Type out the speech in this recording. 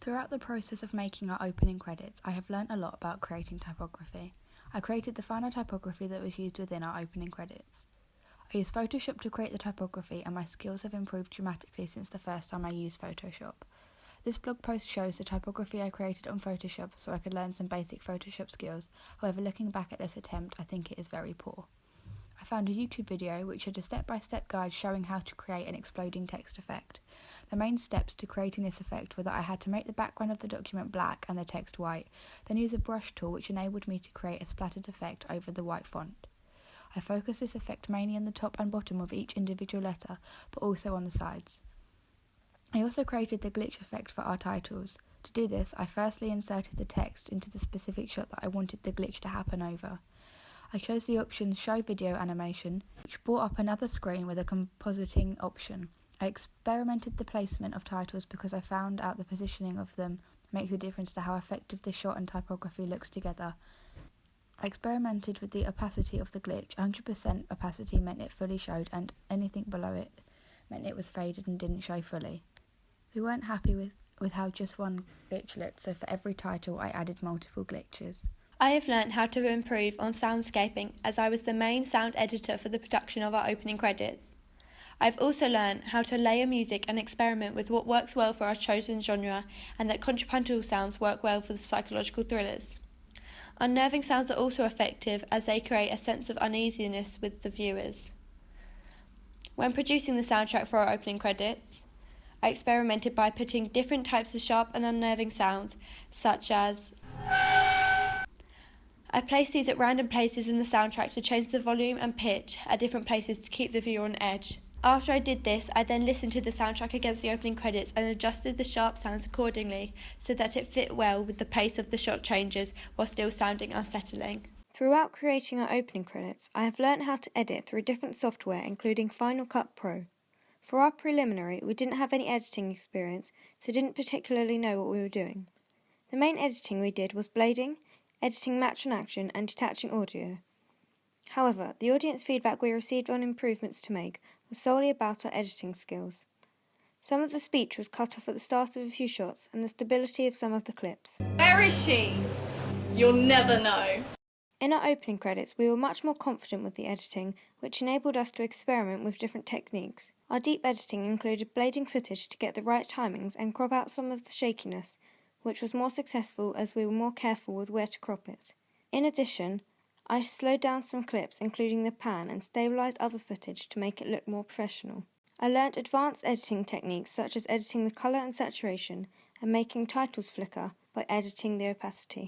Throughout the process of making our opening credits, I have learnt a lot about creating typography. I created the final typography that was used within our opening credits. I used Photoshop to create the typography, and my skills have improved dramatically since the first time I used Photoshop. This blog post shows the typography I created on Photoshop so I could learn some basic Photoshop skills. However, looking back at this attempt, I think it is very poor. I found a YouTube video which had a step-by-step guide showing how to create an exploding text effect. The main steps to creating this effect were that I had to make the background of the document black and the text white, then use a brush tool which enabled me to create a splattered effect over the white font. I focused this effect mainly on the top and bottom of each individual letter, but also on the sides. I also created the glitch effect for our titles. To do this, I firstly inserted the text into the specific shot that I wanted the glitch to happen over. I chose the option Show Video Animation, which brought up another screen with a compositing option. I experimented the placement of titles because I found out the positioning of them makes a difference to how effective the shot and typography looks together. I experimented with the opacity of the glitch. 100% opacity meant it fully showed, and anything below it meant it was faded and didn't show fully. We weren't happy with how just one glitch looked, so for every title I added multiple glitches. I have learnt how to improve on soundscaping as I was the main sound editor for the production of our opening credits. I've also learnt how to layer music and experiment with what works well for our chosen genre, and that contrapuntal sounds work well for the psychological thrillers. Unnerving sounds are also effective as they create a sense of uneasiness with the viewers. When producing the soundtrack for our opening credits, I experimented by putting different types of sharp and unnerving sounds, such as I placed these at random places in the soundtrack to change the volume and pitch at different places to keep the viewer on edge. After I did this, I then listened to the soundtrack against the opening credits and adjusted the sharp sounds accordingly so that it fit well with the pace of the shot changes while still sounding unsettling. Throughout creating our opening credits, I have learnt how to edit through different software including Final Cut Pro. For our preliminary, we didn't have any editing experience, so didn't particularly know what we were doing. The main editing we did was blading, editing match and action, and detaching audio. However, the audience feedback we received on improvements to make was solely about our editing skills. Some of the speech was cut off at the start of a few shots, and the stability of some of the clips. Where is she? You'll never know. In our opening credits, we were much more confident with the editing, which enabled us to experiment with different techniques. Our deep editing included blading footage to get the right timings and crop out some of the shakiness, which was more successful as we were more careful with where to crop it. In addition, I slowed down some clips, including the pan, and stabilised other footage to make it look more professional. I learnt advanced editing techniques such as editing the colour and saturation and making titles flicker by editing the opacity.